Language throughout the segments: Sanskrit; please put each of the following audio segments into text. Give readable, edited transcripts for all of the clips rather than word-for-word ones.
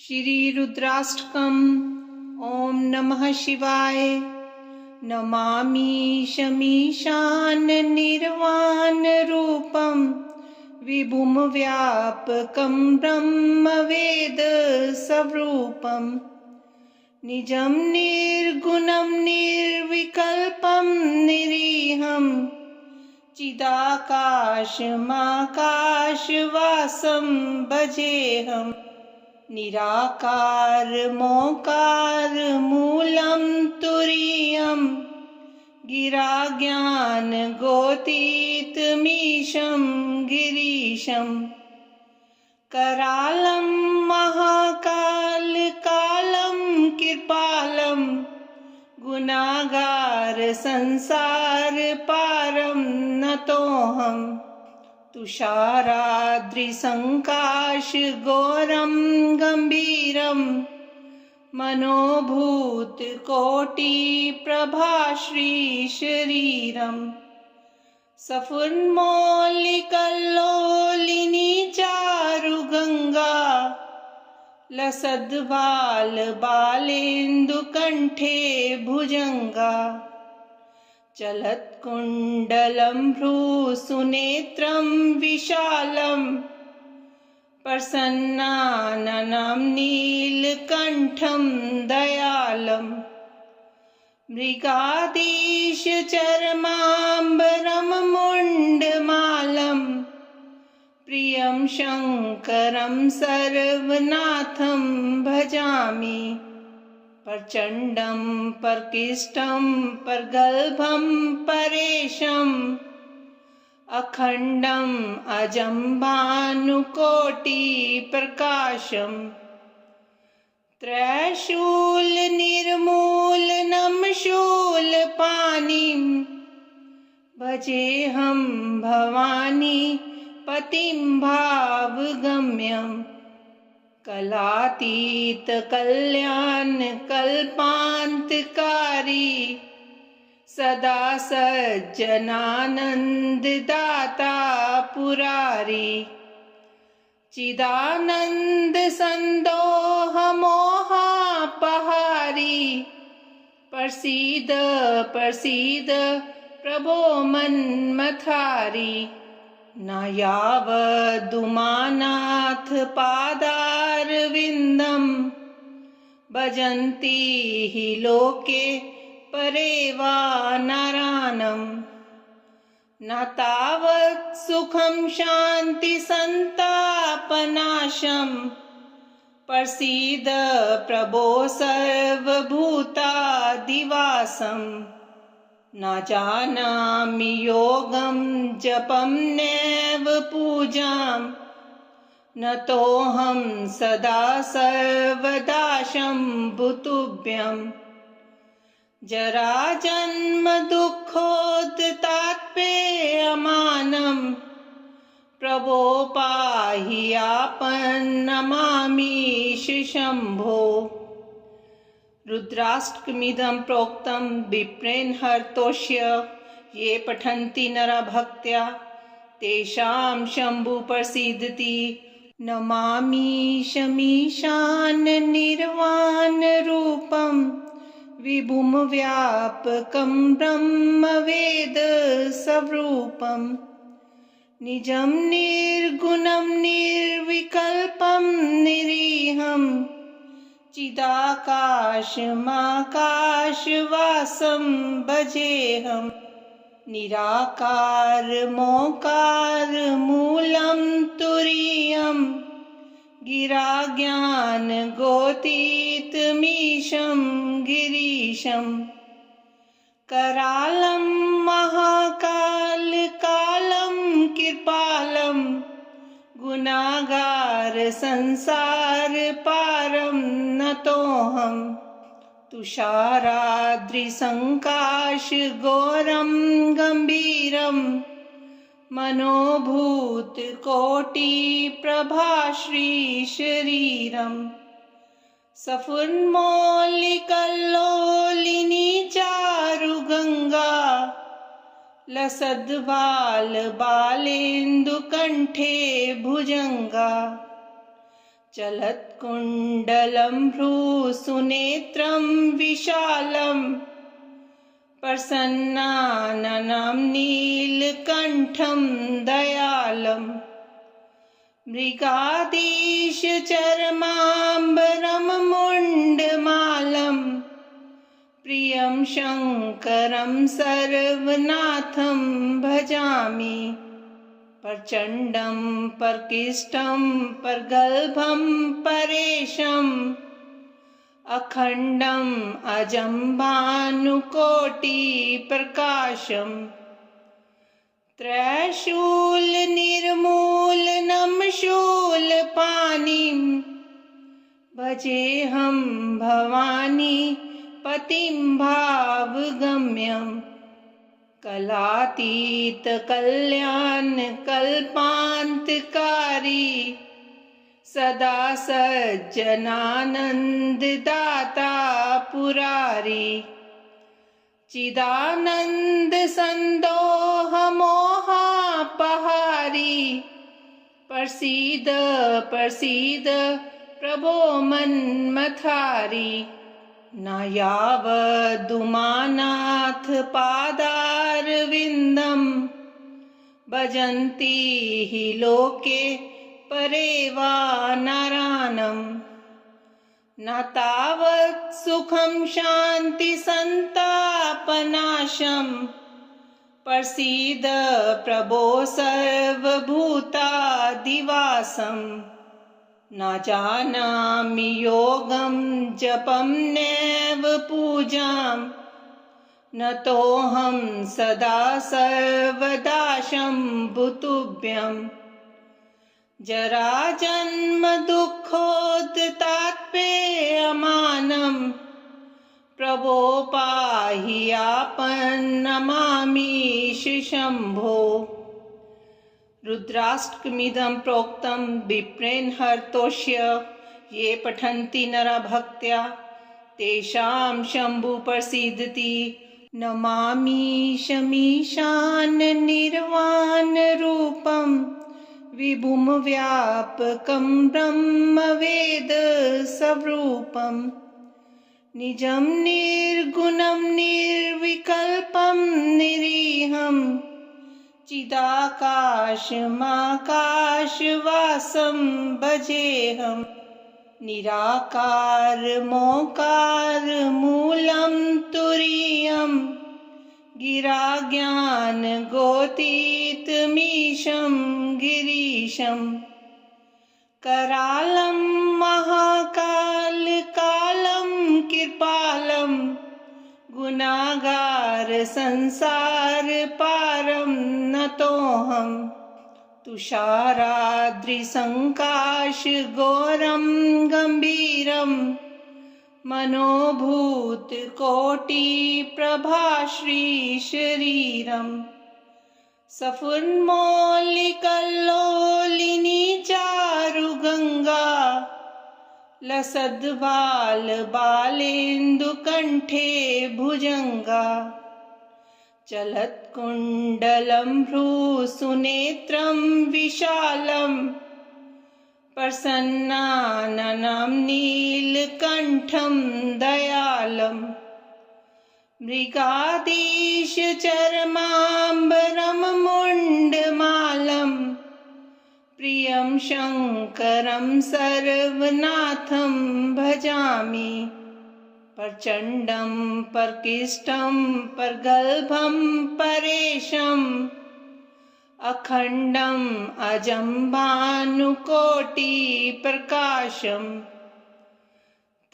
श्री रुद्राष्टकम्। ओम नमः शिवाय। नमामि शमीशान निर्वाण रूपं विभुम व्यापकं ब्रह्म वेद स्वरूपं निजं निर्गुणं निर्विकल्पं निरीहं चिदाकाशमाकाशवासं भजेऽहम्। निराकार मोकार मूलं तुरीयं गिरा ज्ञान गोतीतमीशं गिरीशं करालं महाकाल कालं कृपालं गुनागार संसार पारं नतोऽहम्। तुषाराद्रिसङ्काश घोरं गम्भीरं मनोभूत कोटि प्रभाश्रीशरीरं सफुन्मौलिकल्लोलिनी चारुगङ्गा लसद्बाल बालेन्दुकण्ठे भुजङ्गा चलत्कुण्डलं भ्रूसुनेत्रं विशालं प्रसन्नाननं नीलकण्ठं दयालं मृगाधीशचर्माम्बरं मुण्डमालं प्रियं शङ्करं सर्वनाथं भजामि। प्रचण्डं प्रकृष्टं प्रगल्भं परेशम् अखण्डम् अजं भानुकोटिप्रकाशम् त्रैशूलनिर्मूलनं शूलपाणिं भजेऽहं भवानी पतिं भावगम्यम्। कलातीत कल्याण कल्पान्तकारी सदा सज्जनानन्ददाता पुरारी चिदानन्द सन्दोह मोहापहारी प्रसीद प्रसीद प्रभो मन्मथारी। न यावदुमानाथ पादारविन्दं भजन्ति हि लोके परे वा नरानं न तावत् सुखं शान्ति सन्तापनाशं प्रसीद प्रभो सर्वभूतादिवासम्। न जानामि योगं जपं नैव पूजां नतोऽहं सदा सर्वदा शम्भुतुभ्यं। जराजन्म दुःखोत्तापेयमानं प्रभो पाहि आपन्नमामीश शम्भो। रुद्राष्टकमिदं प्रोक्तं विप्रेण हर्तोष्य ये पठन्ति नरा भक्त्या तेषां शम्भु प्रसीदति। नमामि शमीशान निर्वाण रूपं विभुम व्यापकं ब्रह्म वेद स्वरूपं निजं निर्गुणं निर्विकल्पं निरीहं चिदाकाशमाकाशवासं भजेऽहम्। निराकार मोकार मूलं तुरीयं गिरा ज्ञान गोतीतमीशं गिरीशं करालं महाकाल कालं कृपालं गुनागार संसार पारं नतोऽहम्। तुषाराद्रिसङ्काश घोरं गम्भीरं मनोभूत कोटि प्रभाश्रीशरीरं सफुन्मौलिकल्लोलिनी चारुगङ्गा लसद्बाल बालेन्दुकण्ठे भुजङ्गा चलत् चलत्कुण्डलं भ्रूसुनेत्रं विशालं प्रसन्नाननं नीलकण्ठं दयालं मृगाधीशचर्माम्बरं मुण्डमालं प्रियं शङ्करं सर्वनाथं भजामि प्रचण्डं प्रकृष्टं प्रगल्भं परेशम् अखण्डम् अजं भानुकोटिप्रकाशम् त्रैशूलनिर्मूलनं शूलपाणिं भजेऽहं भवानी पतिं भावगम्यम् कलातीतकल्याणकल्पान्तकारी सदा सज्जनानन्ददाता पुरारी चिदानन्दसन्दोहमोहापहारी प्रसीद प्रसीद प्रभो मन्मथारी न यावदुमानाथ पादारविन्दं भजन्ति हि लोके परे वा नरानं न तावत् सुखं शान्ति सन्तापनाशं प्रसीद प्रभो सर्वभूतादिवासं न जानामि योगं जपं नैव पूजां न तोऽहं सदा सर्वदा शम्भुतुभ्यम् जराजन्म दुःखोत्तापेयमानं प्रभो पाहि आपन्नमामीश शम्भो रुद्राष्टकमिदं प्रोक्तं विप्रेण हर्तोष्य ये पठन्ति नरा भक्त्या तेषां शम्भु प्रसीदति नमामीशमीशान निर्वाणरूपं विभुं व्यापकं ब्रह्मवेद स्वरूपं निजं निर्गुणं निर्विकल्पं निरीहं चिदाकाशमाकाशवासं भजेऽहं निराकारमोकारमूलं तुरीयं गिराज्ञानगोतीतमीशं गिरीशं करालं महाकालकालं कृपालं गुणागार संसारपारं नतोऽहं तुषाराद्रिसङ्काशघोरं गम्भीरं मनोभूतकोटिप्रभाश्रीशरीरं सफुन्मौलिकल्लोलिनी चारुगङ्गा लसद्बालबालेन्दुकण्ठे भुजङ्गा चलत्कुण्डलं भ्रूसुनेत्रं विशालं प्रसन्नाननं नीलकण्ठं दयालं मृगाधीशचर्माम्बरं मुण्डमालं प्रियं शङ्करं सर्वनाथं भजामि प्रचण्डं प्रकृष्टं प्रगल्भं परेशम् अखण्डम् अजं भानुकोटिप्रकाशम्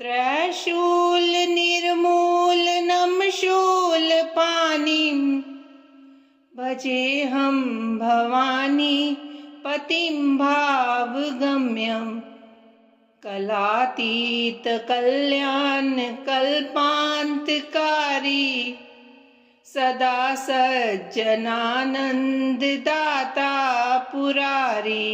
त्रैशूलनिर्मूलनं शूलपाणिं भजेऽहं भवानी पतिं भावगम्यम् कलातीतकल्याणकल्पान्तकारी सदा सज्जनानन्ददाता पुरारी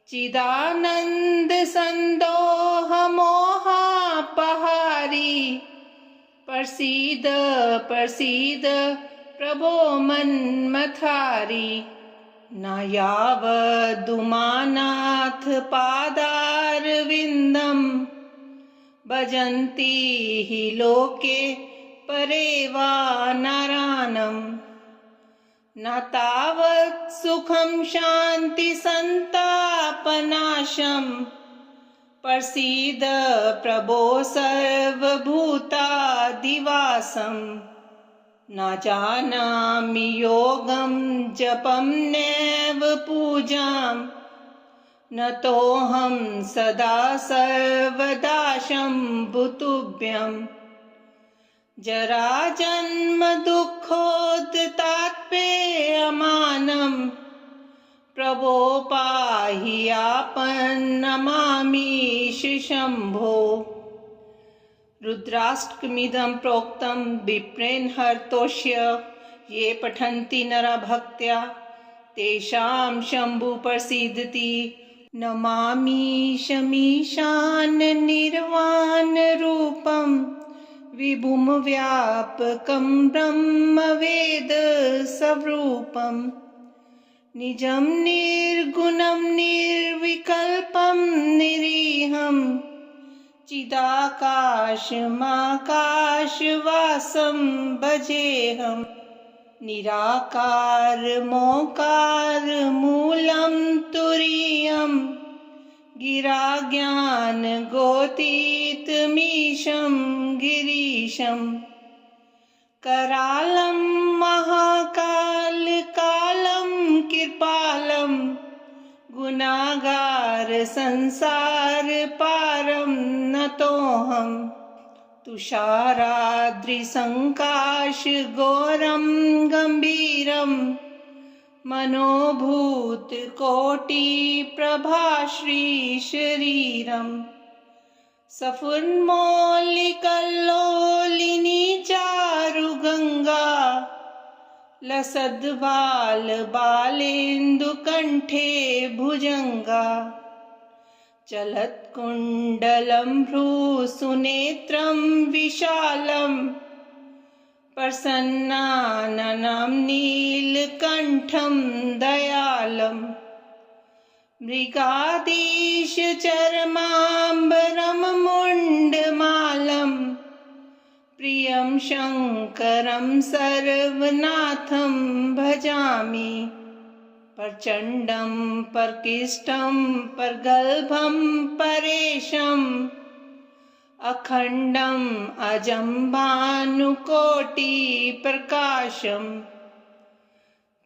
चिदानन्दसन्दोहमोहापहारी प्रसीद प्रसीद प्रभो मन्मथारी न यावदुमानाथ पादारविन्दं भजन्ति हि लोके परे वा नरानं न तावत् सुखं शान्ति सन्तापनाशं प्रसीद प्रभो सर्वभूतादिवासं न जानामि योगं जपं नैव पूजां न तोऽहं सदा सर्वदा शम्भुतुभ्यं जराजन्म दुःखोत्तापेयमानं प्रभो पाहि आपन्नमामीश शम्भो। रुद्राष्टकमिदं प्रोक्तं विप्रेण हर्तोष्य ये पठन्ति नरा भक्त्या तेषां शम्भु प्रसीदति। नमामीशमीशान निर्वाणरूपं विभुं व्यापकं ब्रह्मवेद स्वरूपं निजं निर्गुणं निर्विकल्पं निरीहं चिदाकाशमाकाशवासं भजेऽहं निराकारमोकारमूलं तुरीयं गिराज्ञानगोतीतमीशं गिरीशं करालं महाकालकालं कृपालं गुणागार संसार पारं नतोऽहं तुषाराद्रिसङ्काश घोरं गम्भीरं मनोभूतकोटिप्रभाश्रीशरीरं सफुन्मौलिकल्लोलिनी चारुगङ्गा लसद्बालबालेन्दुकण्ठे भुजङ्गा चलत्कुण्डलं भ्रूसुनेत्रं विशालं प्रसन्नाननं नीलकण्ठं दयालं मृगाधीशचर्माम्बरं मुण्डमालं प्रियं शङ्करं सर्वनाथं भजामि प्रचण्डं प्रकृष्टं प्रगल्भं परेशम् अखण्डम् अजं भानुकोटिप्रकाशम्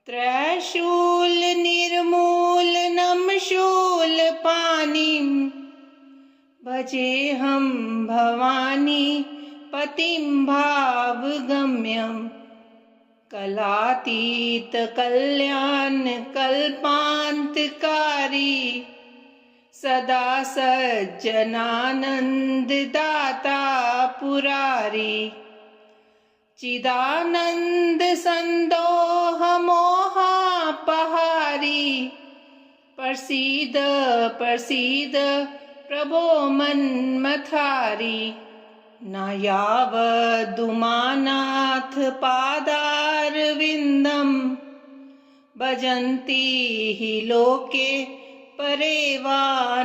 त्रैशूलनिर्मूलनं शूलपाणिं भजेऽहं भवानी पतिं भावगम्यं कलातीतकल्याणकल्पान्तकारी सदा सज्जनानन्ददाता पुरारी चिदानन्दसन्दोहमोहापहारी प्रसीद प्रसीद प्रभो मन्मथारी न यावदुमानाथ पादारविन्दं भजन्ति हि लोके परे वा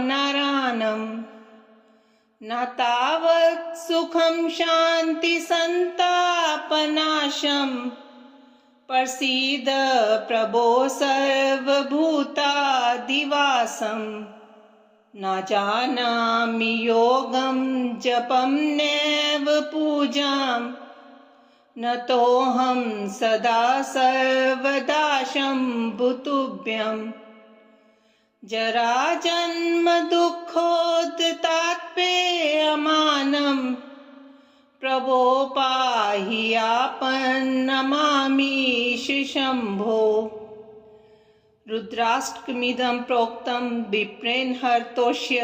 नरानं न तावत् सुखं शान्ति सन्तापनाशं प्रसीद प्रभो सर्वभूतादिवासं न जानामि योगं जपं नैव पूजां न तोऽहं सदा सर्वदा शम्भुतुभ्यं जराजन्म दुःखोत्तापेयमानं प्रभो पाहि आपन्नमामीश शम्भो। रुद्राष्टकमिदं प्रोक्तं विप्रेण हर्तोष्य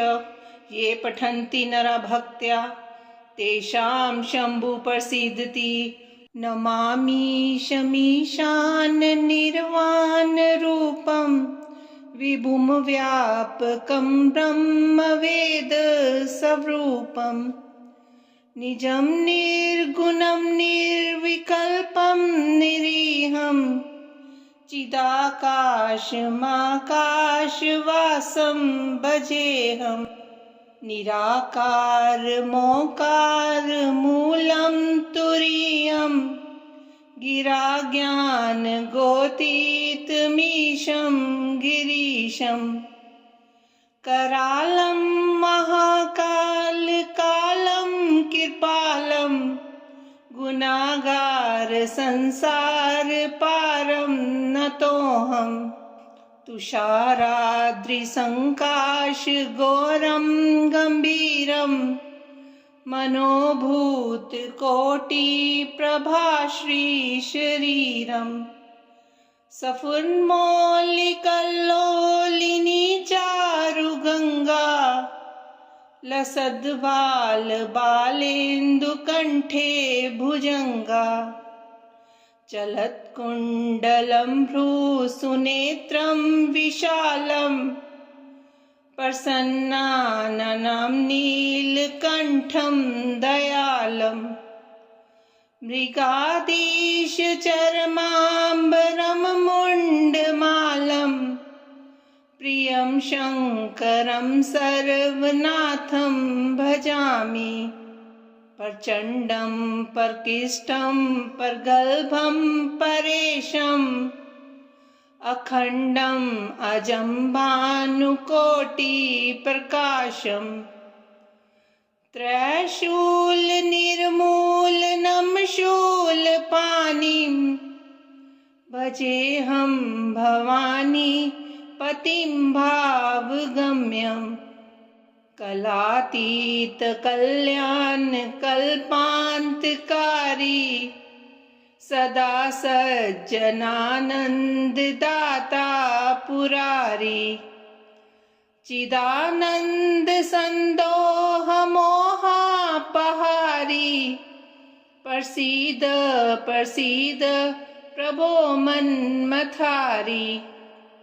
ये पठन्ति नरा भक्त्या तेषां शम्भु प्रसीदति। नमामीशमीशान निर्वाणरूपं विभुं व्यापकं ब्रह्मवेद स्वरूपं निजं निर्गुणं निर्विकल्पं निरीहं चिदाकाशमाकाशवासं भजेऽहम् निराकार मोकार मूलं तुरीयं गिरा ज्ञान गोतीतमीशं गिरीशं करालं महाकाल कालं कृपालं गुनागार संसार पारं नतोऽहम् तुषाराद्रिसङ्काश घोरं गम्भीरं मनोभूत कोटि प्रभाश्रीशरीरं सफुन्मौलिकल्लोलिनी चारुगङ्गा लसद्बाल बालेन्दुकण्ठे भुजङ्गा चलत्कुण्डलं भ्रूसुनेत्रं विशालं प्रसन्नाननं नीलकण्ठं दयालं मृगाधीशचर्माम्बरं मुण्डमालं प्रियं शङ्करं सर्वनाथं भजामि प्रचण्डं परकिष्टं परगल्भं परेशम् अखण्डम् अजं भानुकोटिप्रकाशम् त्रैशूलनिर्मूलनं शूलपाणिं भजेऽहं भवानी पतिं भावगम्यम् कलातीत कल्याण कल्पान्तकारी सदा सज्जनानन्ददाता पुरारी चिदानन्द सन्दोह मोहापहारी प्रसीद प्रसीद प्रभो मन्मथारी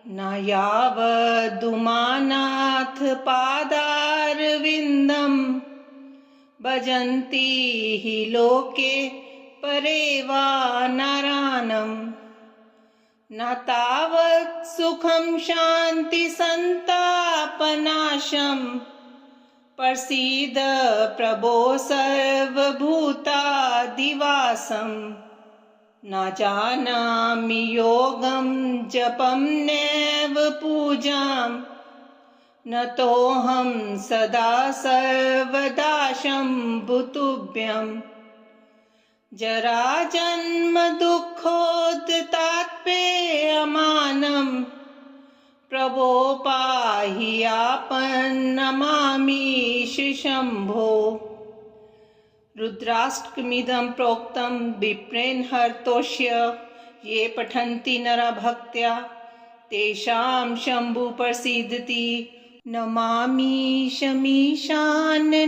न यावदुमानाथ पादारविन्दं भजन्ति हि लोके परे वा नरानं न तावत् सुखं शान्ति सन्तापनाशं प्रसीद प्रभो सर्वभूतादिवासम् न जानामि योगं जपं नैव पूजां न तोऽहं सदा सर्वदा शम्भुतुभ्यं जराजन्म दुःखोत्तापेयमानं प्रभो पाहि आपन्नमामीश शम्भो रुद्राष्टकमिदं प्रोक्तं विप्रेण हर्तोष्य ये पठन्ति नरा भक्त्या तेषां शम्भु प्रसीदति नमामीशमीशान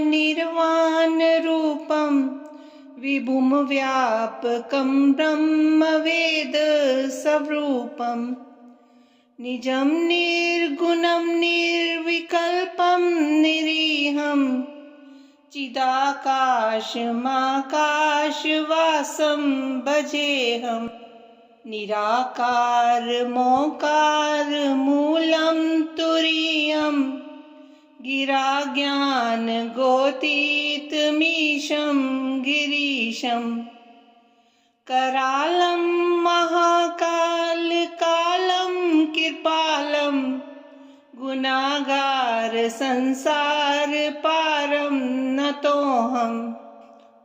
निर्वाणरूपं विभुं व्यापकं ब्रह्मवेद स्वरूपं निजं निर्गुणं निर्विकल्पं निरीहं चिदाकाशमाकाशवासं भजेऽहम् निराकार मोकार मूलं तुरीयं गिरा ज्ञान गोतीतमीशं गिरीशं करालं महाकाल कालं कृपालं गुनागार संसार पारं नतोऽहम्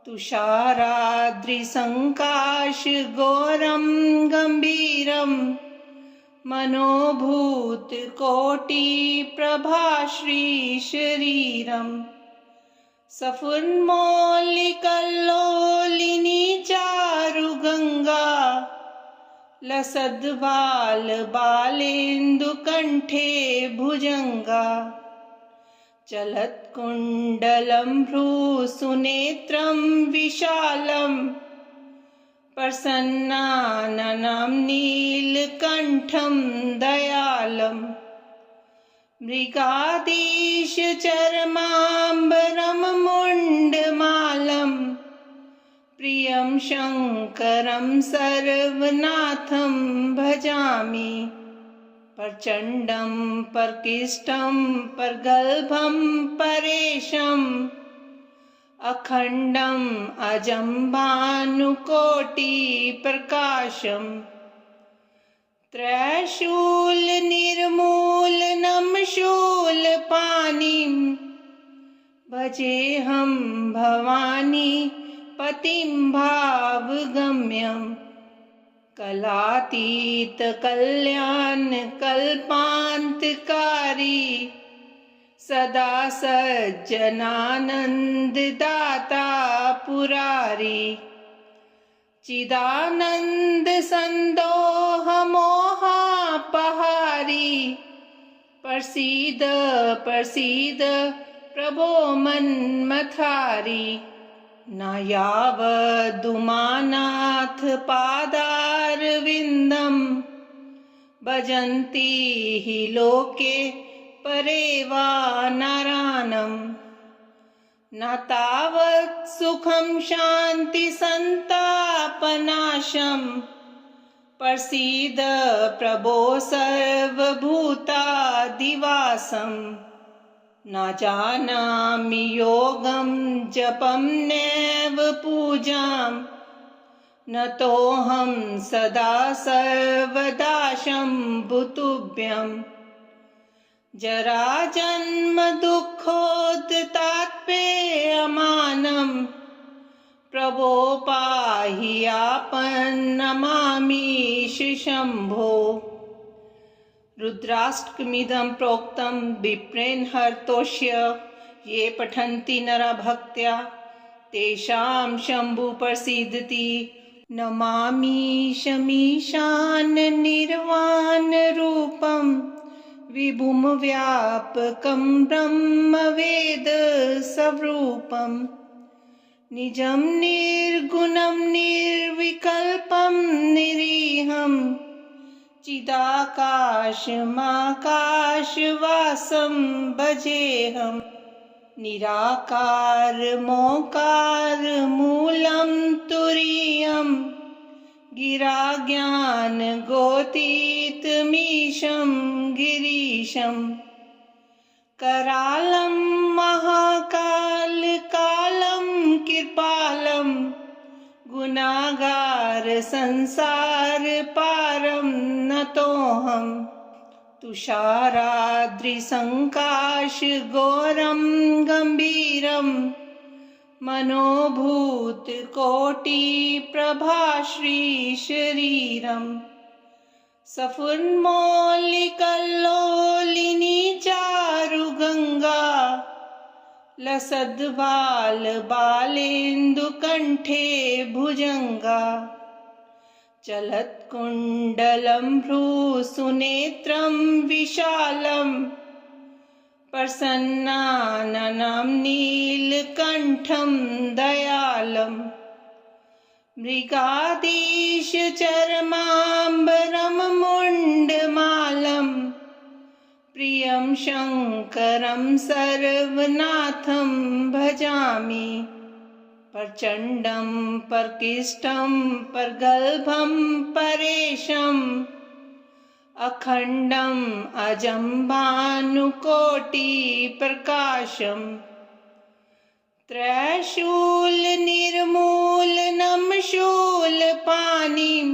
तुषाराद्रिसङ्काश घोरं गम्भीरं मनोभूत कोटि प्रभाश्रीशरीरं सफुन्मौलिकल्लोलिनी चारुगङ्गा लसद्बाल बालेन्दुकण्ठे भुजङ्गा चलत्कुण्डलं भ्रूसुनेत्रं विशालं प्रसन्नाननं नीलकण्ठं दयालं मृगाधीशचर्माम्बरं मुण्डमालं प्रियं शङ्करं सर्वनाथं भजामि। प्रचण्डं प्रकृष्टं प्रगल्भं परेशम् अखण्डम् अजं भानुकोटिप्रकाशम् त्रैशूलनिर्मूलनं शूलपाणिं भजेऽहं भवानी पतिं भावगम्यम्। कलातीतकल्याणकल्पान्तकारी सदा सज्जनानन्ददाता पुरारी। चिदानन्दसन्दोहमोहापहारी प्रसीद प्रसीद प्रभो मन्मथारी। न यावदुमानाथ पादारविन्दं भजन्ति हि लोके परे वा नरानं। न तावत् सुखं शान्ति सन्तापनाशं प्रसीद प्रभो सर्वभूतादिवासम्। न जानामि योगं जपं नैव पूजां न तोऽहं सदा सर्वदा शम्भुतुभ्यम्। जराजन्म दुःखोत्तापेयमानं प्रभो पाहि आपन्नमामीश शम्भो। रुद्राष्टकमिदं प्रोक्तं विप्रेण हर्तोष्य ये पठन्ति नरा भक्त्या तेषां शम्भु प्रसीदति। नमामि शमीशाननिर्वाणरूपं विभुं व्यापकं ब्रह्मवेद स्वरूपं। निजं निर्गुणं निर्विकल्पं निरीहं चिदाकाशमाकाशवासं भजेऽहम्। निराकारमोकारमूलं तुरीयं गिराज्ञानगोतीतमीशं गिरीशं। करालं महाकालकालं कृपालं गुणागार संसार पारं नतोऽहम्। तुषाराद्रिसङ्काश घोरं गम्भीरं मनोभूतकोटिप्रभाश्रीशरीरम्। सफुन्मौलिकल्लोलिनी चारुगङ्गा लसद्बालबालेन्दुकण्ठे भुजङ्गा। चलत्कुण्डलं भ्रूसुनेत्रं विशालं प्रसन्नाननं नीलकण्ठं दयालं। मृगाधीशचर्माम्बरं मुण्डमालं प्रियं शङ्करं सर्वनाथं भजामि। प्रचण्डं प्रकृष्टं प्रगल्भं परेशम् अखण्डम् अजं भानुकोटिप्रकाशम् त्रैशूलनिर्मूलनं शूलपाणिं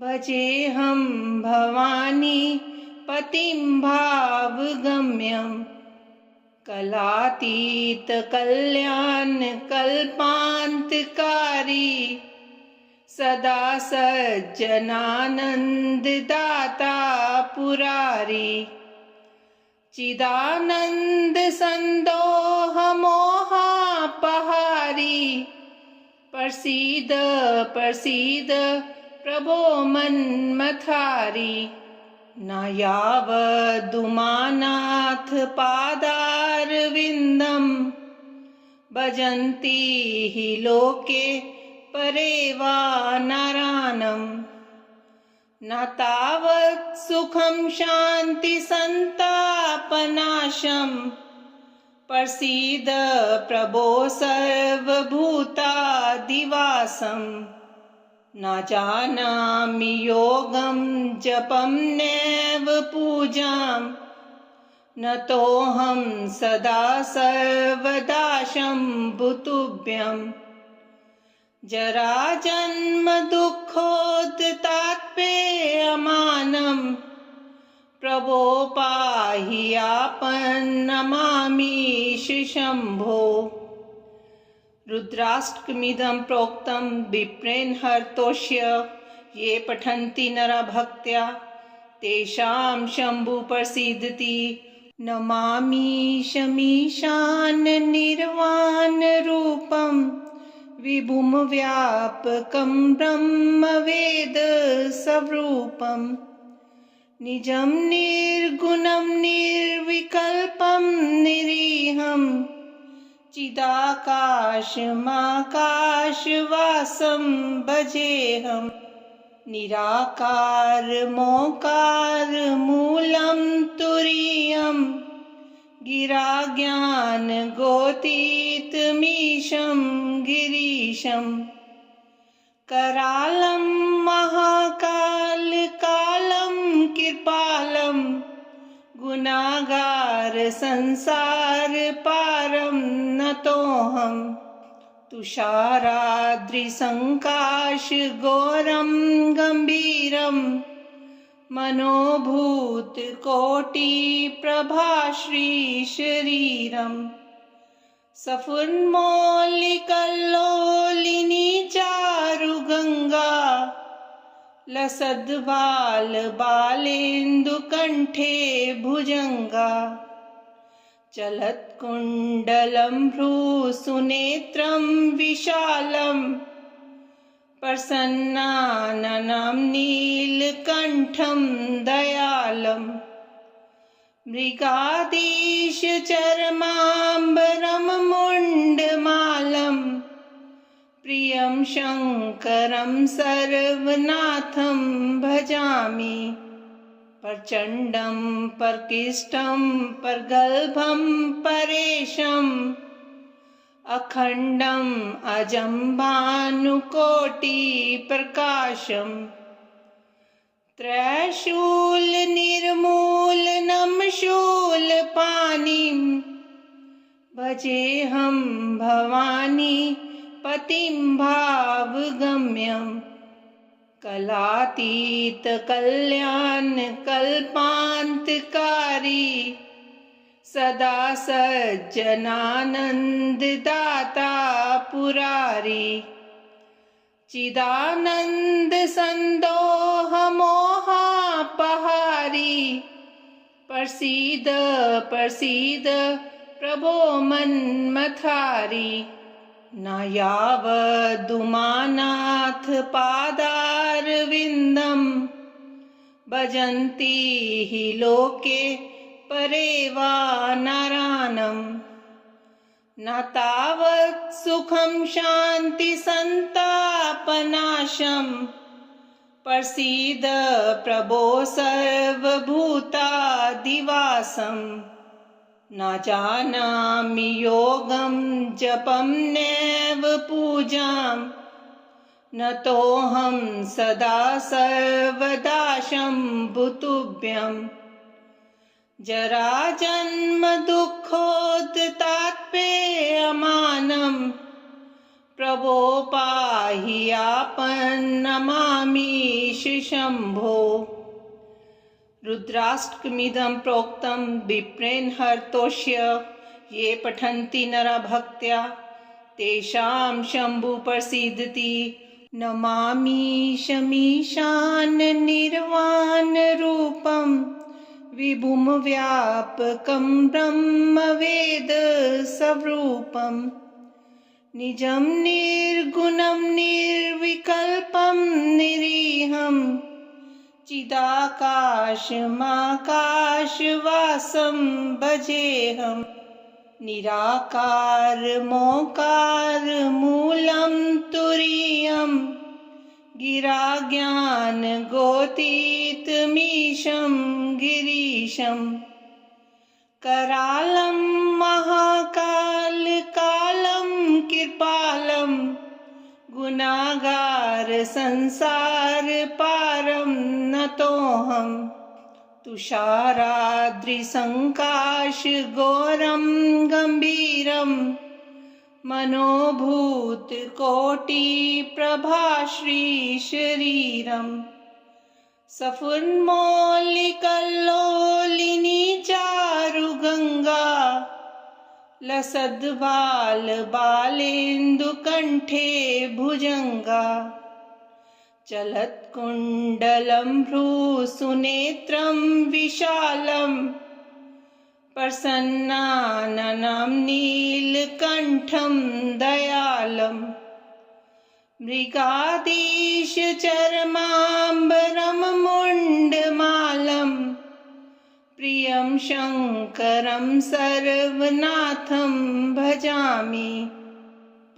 भजेऽहं भवानी पतिं भावगम्यम्। कलातीतकल्याणकल्पान्तकारी सदा सज्जनानन्ददाता पुरारी। चिदानन्दसन्दोहमोहापहारी प्रसीद प्रसीद प्रभो मन्मथारी। न यावदुमानाथ पादारविन्दं भजन्ति हि लोके परे वा नरानं। न तावत् सुखं शान्ति सन्तापनाशं प्रसीद प्रभो सर्वभूतादिवासं न जानामि योगं जपं नैव पूजां न तोऽहं सदा सर्वदा शम्भुतुभ्यं जराजन्म दुःखोत्तापेयमानं प्रभो पाहि आपन्नमामीश शम्भो। रुद्राष्टकमिदं प्रोक्तं विप्रेण हर्तोष्य ये पठन्ति नरा भक्त्या तेषां शम्भु प्रसीदति। नमामीशमीशान निर्वाण रूपं विभुं व्यापकं ब्रह्मवेद स्वरूपं निजं निर्गुणं निर्विकल्पं निरीहं चिदाकाशमाकाशवासं भजेऽहम् निराकार मोकार मूलं तुरीयं गिराज्ञान गोतीतमीशं गिरीशं करालं महाकाल कालं कृपालं गुनागार संसार पारं नतोऽहम् तुषाराद्रिसङ्काश घोरं गम्भीरं मनोभूतकोटिप्रभाश्रीशरीरं सफुन्मौलिकल्लोलिनी चारुगङ्गा लसद्बालबालेन्दुकण्ठे भुजङ्गा चलत्कुण्डलं भ्रूसुनेत्रं विशालं प्रसन्नाननं नीलकण्ठं दयालं मृगाधीशचर्माम्बरं मुण्डमालं प्रियं शङ्करं सर्वनाथं भजामि प्रचण्डं परकिष्टं परगल्भं परेशम् अखण्डम् अजं भानुकोटिप्रकाशम् त्रैशूलनिर्मूलनं शूलपाणिं भजेऽहं भवानी पतिं भावगम्यम् कलातीत कल्याण कल्पान्तकारी सदा सज्जनानन्ददाता पुरारी चिदानन्द सन्दोह मोहापहारी प्रसीद प्रसीद प्रभो मन्मथारी न यावदुमानाथ पादारविन्दं भजन्ति हि लोके परे वा नारायणं न तावत् सुखं शान्ति सन्तापनाशं प्रसीद प्रभो सर्वभूतादिवासं न जानामि योगं जपं नैव पूजां न तोऽहं सदा सर्वदा शम्भुतुभ्यं जराजन्म दुःखोत्तापेयमानं प्रभो पाहि आपन्नमामीश शम्भो। रुद्राष्टकमिदं प्रोक्तं विप्रेण हर्तोष्य ये पठन्ति नरा भक्त्या तेषां शम्भु प्रसीदति। नमामीशमीशान निर्वाण रूपं विभुं व्यापकं ब्रह्मवेद स्वरूपं निजं निर्गुणं निर्विकल्पं निरीहं चिदाकाशमाकाशवासं भजेऽहम् निराकार मोकार मूलं तुरीयं गिराज्ञान गोतीतमीशं गिरीशं करालं महाकालकालं कृपालं गुनागार संसार पारं नतोऽहं तुषाराद्रिसङ्काश घोरं गम्भीरं मनोभूत कोटि प्रभाश्रीशरीरम् सफुन्मौलिकल्लोलिनी चारुगङ्गा लसद्बालबालेन्दुकण्ठे भुजङ्गा चलत्कुण्डलं भ्रूसुनेत्रं विशालं प्रसन्नाननं नीलकण्ठं दयालम् मृगाधीशचर्माम्बरं मुण्डमालं प्रियं शङ्करं सर्वनाथं भजामि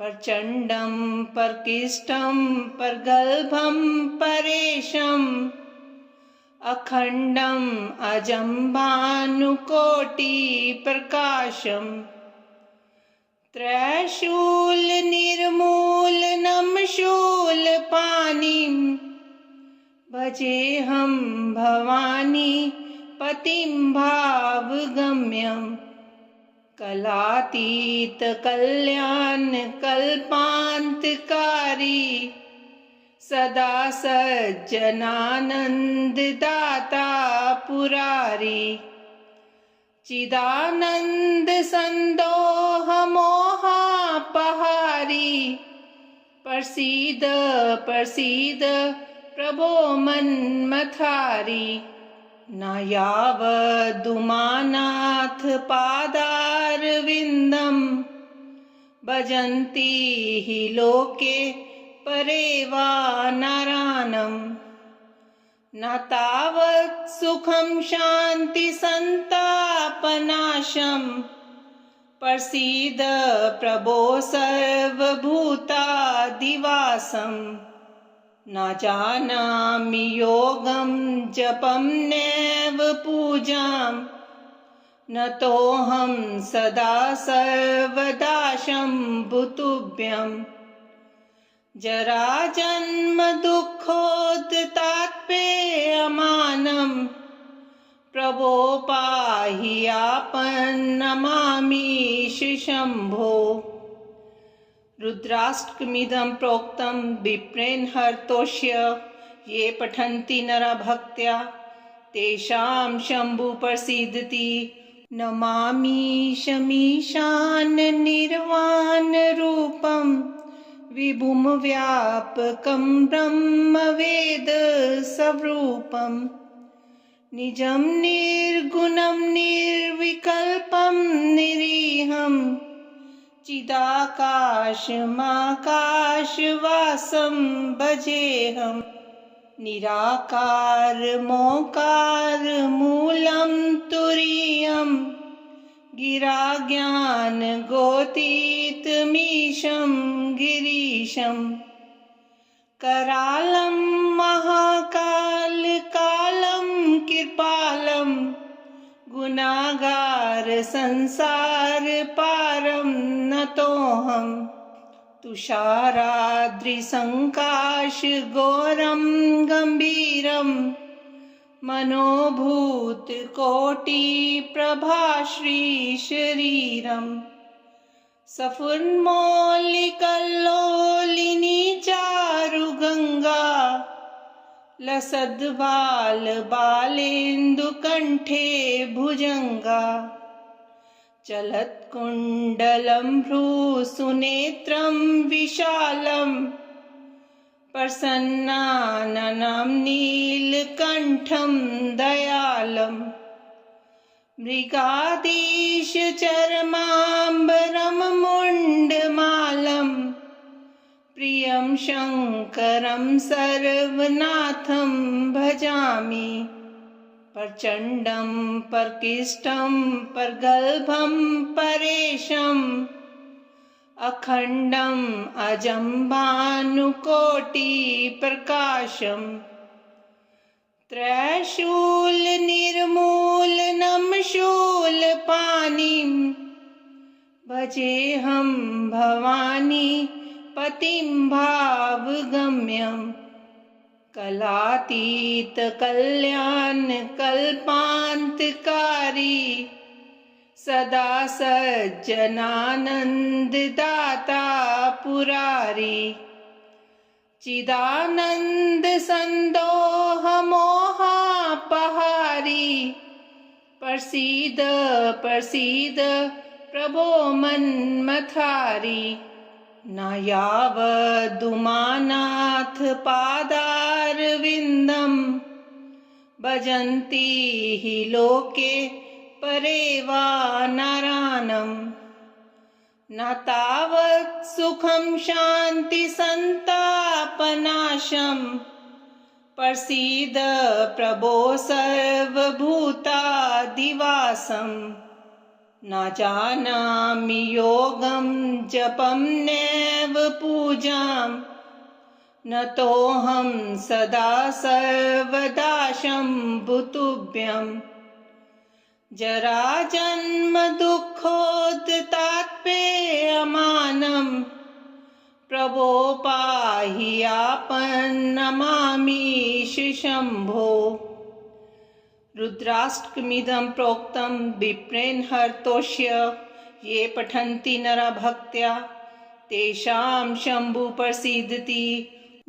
प्रचण्डं प्रकृष्टं प्रगल्भं परेशम् अखण्डम् अजं भानुकोटिप्रकाशम् त्रैशूलनिर्मूलनं शूलपाणिं भजेऽहं भवानी पतिं भावगम्यं कलातीतकल्याणकल्पान्तकारी सदा सज्जनानन्ददाता पुरारी चिदानन्द सन्दोह मोहापहारी प्रसीद प्रसीद प्रभो मन्मथारी न यावदुमानाथ पादारविन्दं भजन्ति हि लोके परे वा नरानम् न तावत् सुखं शान्ति सन्तापनाशं प्रसीद प्रभो सर्वभूतादिवासं न जानामि योगं जपं नैव पूजां न तोऽहं सदा सर्वदा शम्भुतुभ्यम् जराजन्म दुःखोत्तापेयमानं प्रभो पाहि आपन्नमामीश शम्भो रुद्राष्टकमिदं प्रोक्तं विप्रेण हर्तोष्य ये पठन्ति नरा भक्त्या तेषां शम्भु प्रसीदति नमामीशमीशान निर्वाणरूपम् विभुं व्यापकं ब्रह्मवेद स्वरूपं निजं निर्गुणं निर्विकल्पं निरीहं चिदाकाशमाकाशवासं भजेऽहं निराकारमोकारमूलं तुरीयं गिराज्ञानगोतीतमीशं गिरीशं करालं महाकालकालं कृपालं गुनागार संसार पारं नतोऽहं तुषाराद्रिसङ्काश घोरं गम्भीरं मनोभूत कोटि प्रभाश्रीशरीरम् सफुन्मौलिकल्लोलिनी चारुगङ्गा लसद्बालबालेन्दुकण्ठे भुजङ्गा चलत्कुण्डलं भ्रूसुनेत्रं विशालं प्रसन्नाननं नीलकण्ठं दयालम् मृगाधीशचर्माम्बरं मुण्डमालं प्रियं शङ्करं सर्वनाथं भजामि प्रचण्डं प्रकृष्टं प्रगल्भं परेशम् अखण्डम् अजं भानुकोटिप्रकाशम् त्रैशूलनिर्मूलनं शूलपाणिं भजेऽहं भवानी पतिं भावगम्यं कलातीतकल्याणकल्पान्तकारी सदा सज्जनानन्ददाता पुरारी चिदानन्दसन्दोहमोहापहारी प्रसीद प्रसीद प्रभो मन्मथारी न यावदुमानाथ पादारविन्दं भजन्ति हि लोके परे वा नरानं न तावत् सुखं शान्ति सन्तापनाशं प्रसीद प्रभो सर्वभूतादिवासं न जानामि योगं जपं नैव पूजां न तोऽहं सदा सर्वदा शम्भुतुभ्यं जराजन्म दुःखोत्तापेयमानं प्रभो पाहि आपन्नमामीश शम्भो। रुद्राष्टकमिदं प्रोक्तं विप्रेण हर्तोष्य ये पठन्ति नरा भक्त्या तेषां शम्भु प्रसीदति।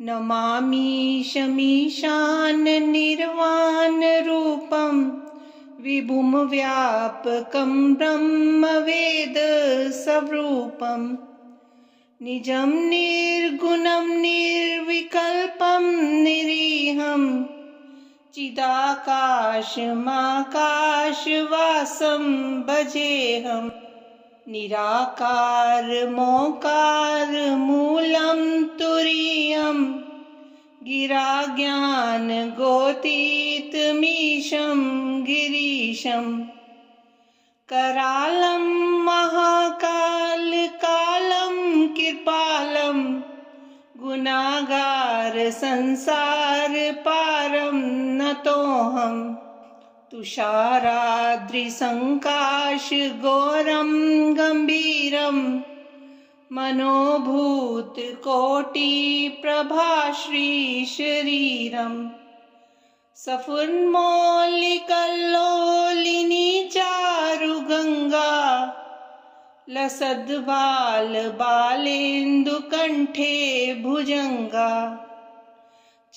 नमामि शमीशान निर्वाणरूपं विभुं व्यापकं ब्रह्मवेद स्वरूपं निजं निर्गुणं निर्विकल्पं निरीहं चिदाकाशमाकाशवासं भजेऽहं निराकारमोकारमूलं तुरीयं गिराज्ञानगोतीतमीशं गिरीशं करालं महाकालकालं कृपालं गुणागार संसार पारं नतोऽहं तुषाराद्रिसङ्काश घोरं गम्भीरं मनोभूतकोटिप्रभाश्रीशरीरं सफुन्मौलिकल्लोलिनी चारुगङ्गा लसद्बालबालेन्दुकण्ठे भुजङ्गा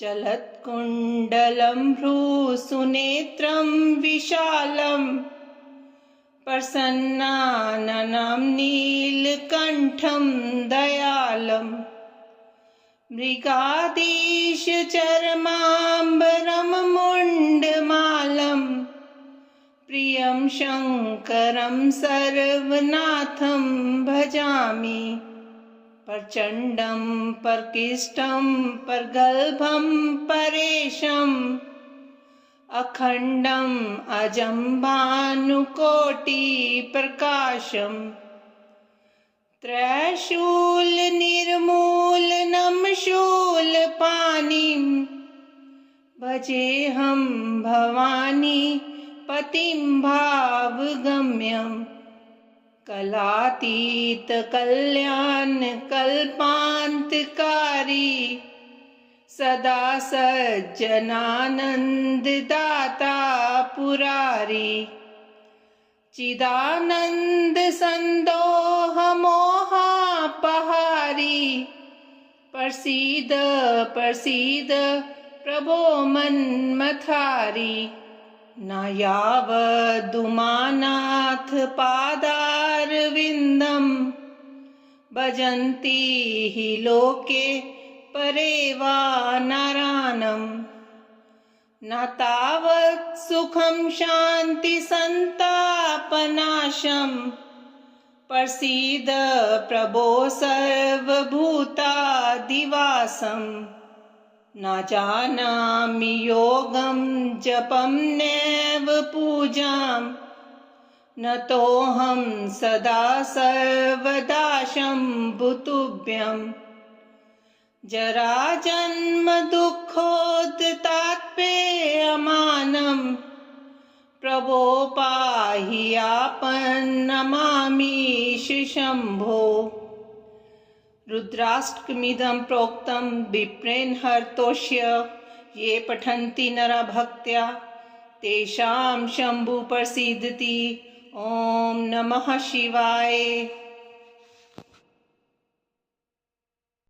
चलत्कुण्डलं भ्रूसुनेत्रं विशालं प्रसन्नाननं नीलकण्ठं दयालं मृगाधीशचर्माम्बरं मुण्डमालं प्रियं शङ्करं सर्वनाथं भजामि प्रचण्डं प्रकृष्टं प्रगल्भं परेशम् अखण्डम् अजं भानुकोटिप्रकाशम् त्रैशूलनिर्मूलनं शूलपाणिं भजेऽहं भवानी पतिं भावगम्यं कलातीतकल्याणकल्पान्तकारी सदा सज्जनानन्ददाता पुरारी चिदानन्दसन्दोहमोहापहारी प्रसीद प्रसीद प्रभो मन्मथारी न यावदुमानाथ पादारविन्दं भजन्ति हि लोके परे वा नरानं न तावत् सुखं शान्ति सन्तापनाशं प्रसीद प्रभो सर्वभूतादिवासं न जानामि योगं जपं नैव पूजां न तोऽहं सदा सर्वदा शम्भुतुभ्यं जराजन्म दुःखोत्तापेयमानं समानं प्रभो पाहि आपन्नमामीश शम्भो। रुद्राष्टकमिदं प्रोक्तं विप्रेण हर्तोष्य ये पठन्ति नरा भक्त्या तेषां शम्भु प्रसीदति। ॐ नमः शिवाय।